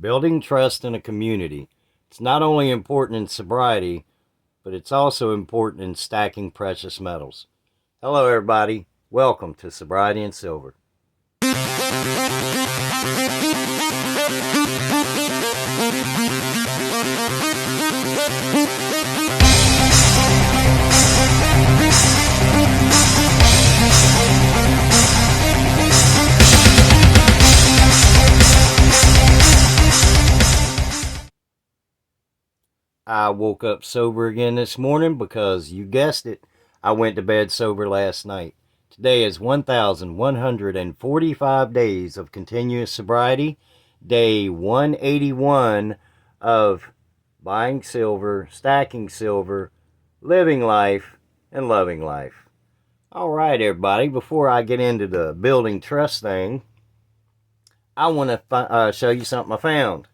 Building trust in a community. It's not only important in sobriety, but it's also important in stacking precious metals. Hello, everybody. Welcome to Sobriety and Silver. I woke up sober again this morning because, you guessed it, I went to bed sober last night. Today is 1,145 days of continuous sobriety, day 181 of buying silver, stacking silver, living life, and loving life. All right, everybody, before I get into the building trust thing, I want to show you something I found.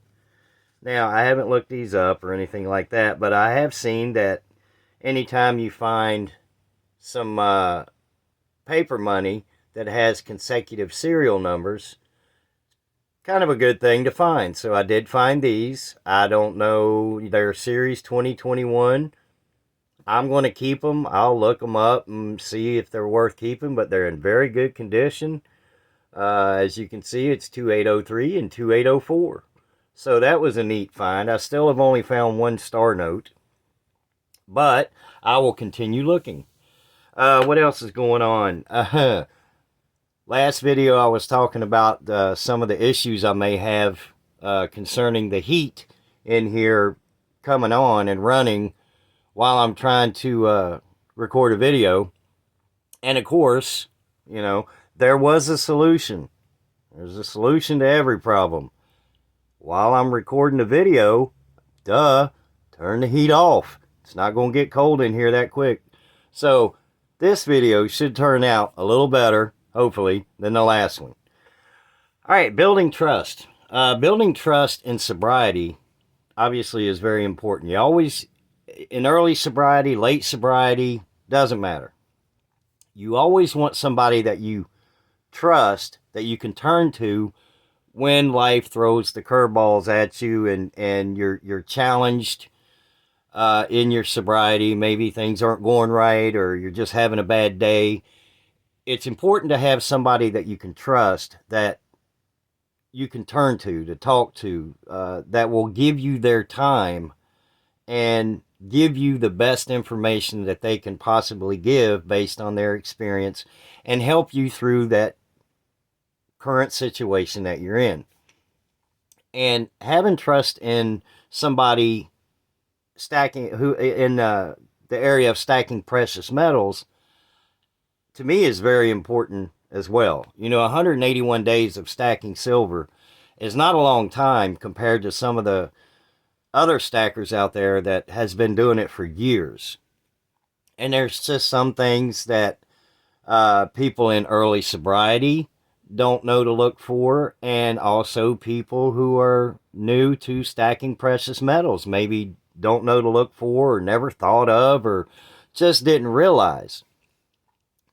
Now, I haven't looked these up or anything like that, but I have seen that anytime you find some paper money that has consecutive serial numbers, kind of a good thing to find. So I did find these. I don't know, they're series 2021. I'm going to keep them. I'll look them up and see if they're worth keeping, but they're in very good condition. As you can see, it's 2803 and 2804. So that was a neat find. I still have only found one star note, but I will continue looking. What else is going on? Last video I was talking about some of the issues I may have concerning the heat in here coming on and running while I'm trying to record a video. And of course, you know, there was a solution. There's a solution to every problem. While I'm recording the video, turn the heat off. It's not going to get cold in here that quick. So this video should turn out a little better, hopefully, than the last one. All right, building trust. Building trust in sobriety obviously is very important. You always, in early sobriety, late sobriety, doesn't matter. You always want somebody that you trust, that you can turn to when life throws the curveballs at you and you're challenged in your sobriety. Maybe things aren't going right or you're just having a bad day. It's important to have somebody that you can trust, that you can turn to talk to, that will give you their time and give you the best information that they can possibly give based on their experience and help you through that current situation that you're in. And having trust in somebody stacking, who in the area of stacking precious metals, to me is very important as well. You know, 181 days of stacking silver is not a long time compared to some of the other stackers out there that has been doing it for years. And there's just some things that people in early sobriety don't know to look for, and also people who are new to stacking precious metals maybe don't know to look for or never thought of or just didn't realize.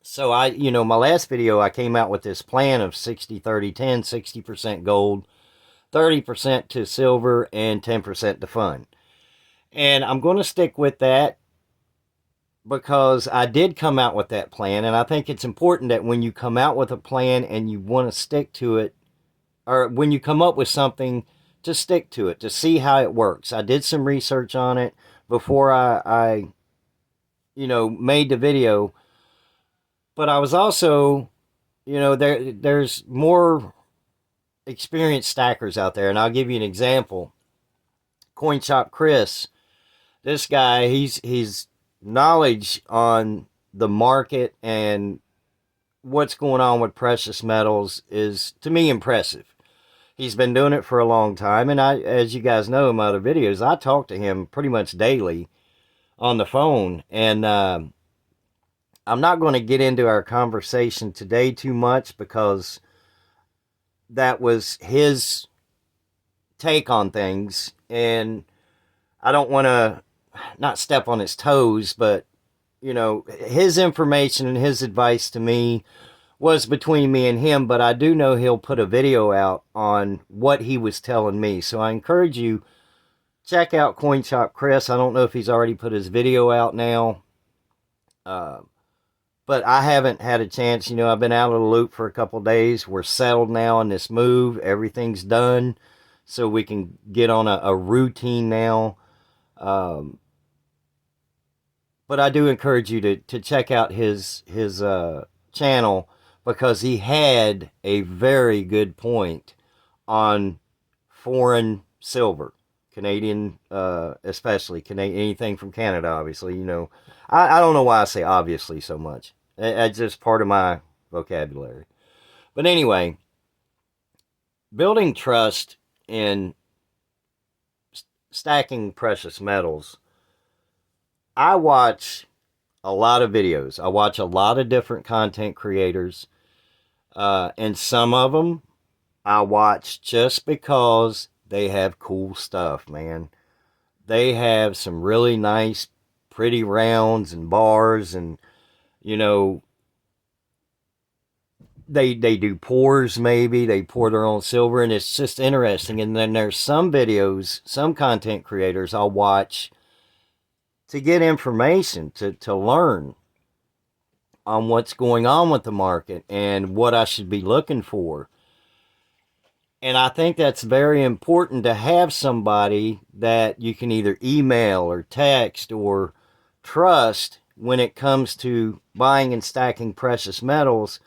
So my last video, I came out with this plan of 60-30-10, 60% gold, 30% to silver, and 10% to fun. And I'm going to stick with that because I did come out with that plan, and I think it's important that when you come out with a plan and you want to stick to it, or when you come up with something, to stick to it, to see how it works. I did some research on it before I made the video, but I was also, there's more experienced stackers out there, and I'll give you an example. Coin Shop Chris, this guy, he's knowledge on the market and what's going on with precious metals is, to me, impressive. He's been doing it for a long time, and as you guys know in my other videos, I talk to him pretty much daily on the phone, and I'm not going to get into our conversation today too much because that was his take on things, and I don't want to not step on his toes, but his information and his advice to me was between me and him, but I do know he'll put a video out on what he was telling me. So I encourage you, check out Coin Shop Chris. I don't know if he's already put his video out now. But I haven't had a chance. You know, I've been out of the loop for a couple days. We're settled now on this move. Everything's done. So we can get on a routine now. But I do encourage you to check out his channel, because he had a very good point on foreign silver, Canadian, especially anything from Canada, obviously. You know, I don't know why I say obviously so much. It's just part of my vocabulary. But anyway, building trust in stacking precious metals. I watch a lot of videos. I watch a lot of different content creators. And some of them I watch just because they have cool stuff, man. They have some really nice, pretty rounds and bars, and, you know, they do pours, maybe. They pour their own silver, and it's just interesting. And then there's some videos, some content creators I'll watch to get information, to learn on what's going on with the market and what I should be looking for. And I think that's very important, to have somebody that you can either email or text or trust when it comes to buying and stacking precious metals,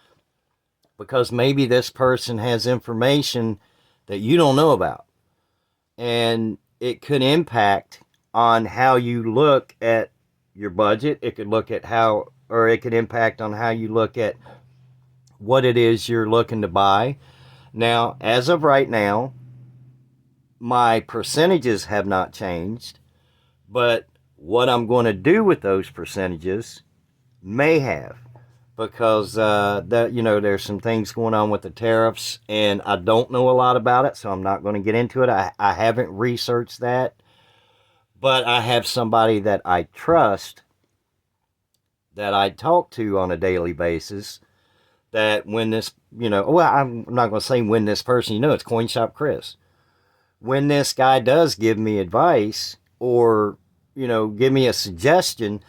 because maybe this person has information that you don't know about, and it could impact on how you look at your budget. It could it could impact on how you look at what it is you're looking to buy. Now, as of right now, my percentages have not changed, but what I'm going to do with those percentages may have, because there's some things going on with the tariffs, and I don't know a lot about it, so I'm not going to get into it. I haven't researched that, but I have somebody that I trust, that I talk to on a daily basis, that when this, I'm not going to say when this person, it's Coin Shop Chris. When this guy does give me advice, or, give me a suggestion,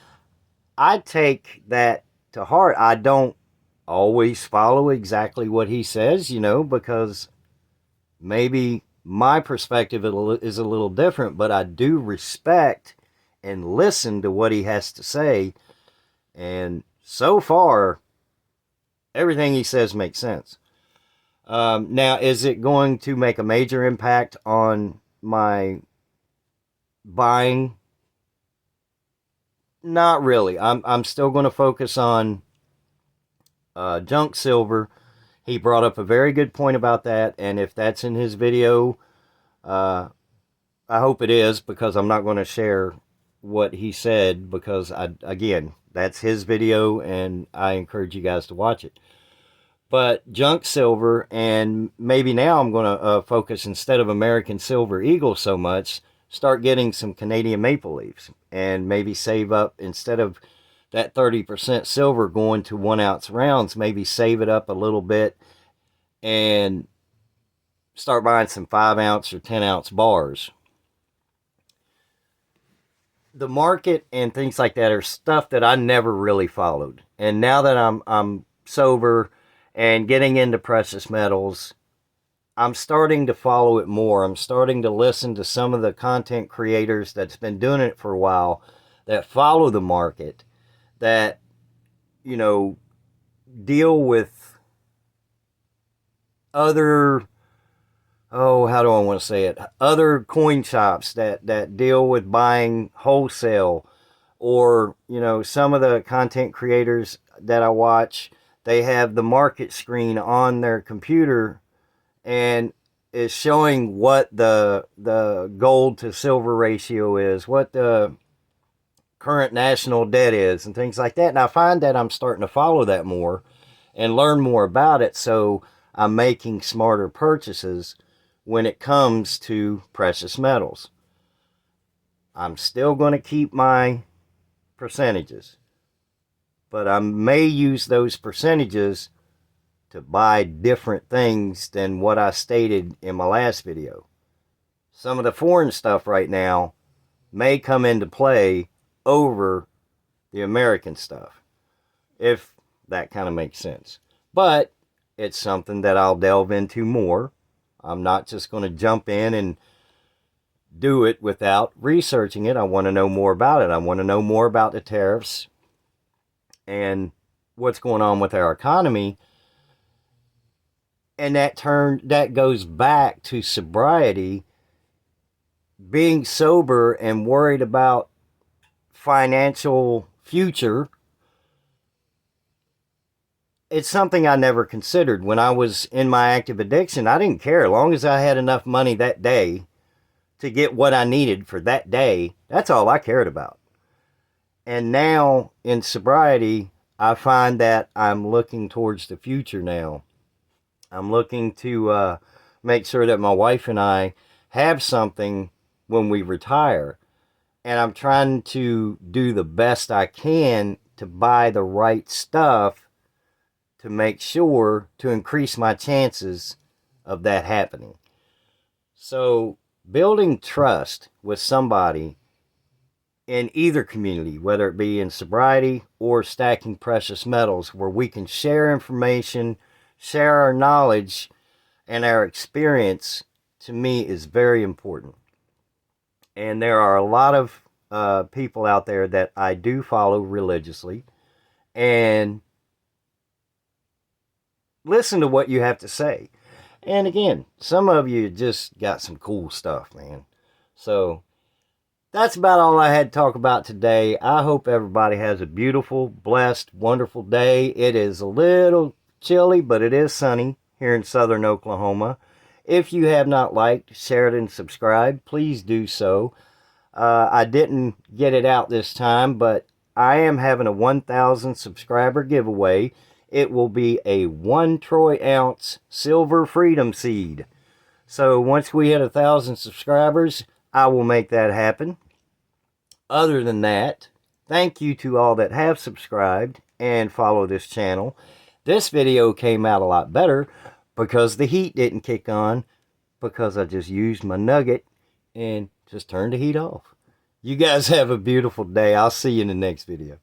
I take that to heart. I don't always follow exactly what he says, because maybe my perspective is a little different, but I do respect and listen to what he has to say. And so far, everything he says makes sense. Now, is it going to make a major impact on my buying? Not really. I'm still going to focus on junk silver. He brought up a very good point about that, and if that's in his video, I hope it is, because I'm not going to share what he said, because again, that's his video, and I encourage you guys to watch it. But junk silver, and maybe now I'm going to focus, instead of American Silver Eagle so much, start getting some Canadian maple leaves, and maybe save up, instead of that 30% silver going to 1 ounce rounds, maybe save it up a little bit and start buying some 5 ounce or 10 ounce bars. The market and things like that are stuff that I never really followed. And now that I'm sober and getting into precious metals, I'm starting to follow it more. I'm starting to listen to some of the content creators that's been doing it for a while, that follow the market, that, deal with other, how do I want to say it? Other coin shops that deal with buying wholesale, or, some of the content creators that I watch, they have the market screen on their computer, and is showing what the gold to silver ratio is, what the current national debt is, and things like that. And I find that I'm starting to follow that more and learn more about it, so I'm making smarter purchases when it comes to precious metals. I'm still going to keep my percentages, but I may use those percentages to buy different things than what I stated in my last video. Some of the foreign stuff right now may come into play over the American stuff, if that kind of makes sense. But it's something that I'll delve into more. I'm not just going to jump in and do it without researching it. I want to know more about it. I want to know more about the tariffs and what's going on with our economy. And that goes back to sobriety, being sober and worried about financial future. It's something I never considered. When I was in my active addiction, I didn't care. As long as I had enough money that day to get what I needed for that day, that's all I cared about. And now in sobriety, I find that I'm looking towards the future now. I'm looking to make sure that my wife and I have something when we retire. And I'm trying to do the best I can to buy the right stuff to make sure to increase my chances of that happening. So building trust with somebody in either community, whether it be in sobriety or stacking precious metals, where we can share information, share our knowledge and our experience, to me is very important. And there are a lot of people out there that I do follow religiously and listen to what you have to say. And again, some of you just got some cool stuff, man. So that's about all I had to talk about today. I hope everybody has a beautiful, blessed, wonderful day. It is a little chilly, but it is sunny here in southern Oklahoma. If you have not liked, shared, and subscribed, please do so. I didn't get it out this time, but I am having a 1,000 subscriber giveaway. It will be a 1 troy ounce silver freedom seed. So once we hit 1,000 subscribers, I will make that happen. Other than that, thank you to all that have subscribed and follow this channel. This video came out a lot better because the heat didn't kick on, because I just used my nugget and just turned the heat off. You guys have a beautiful day. I'll see you in the next video.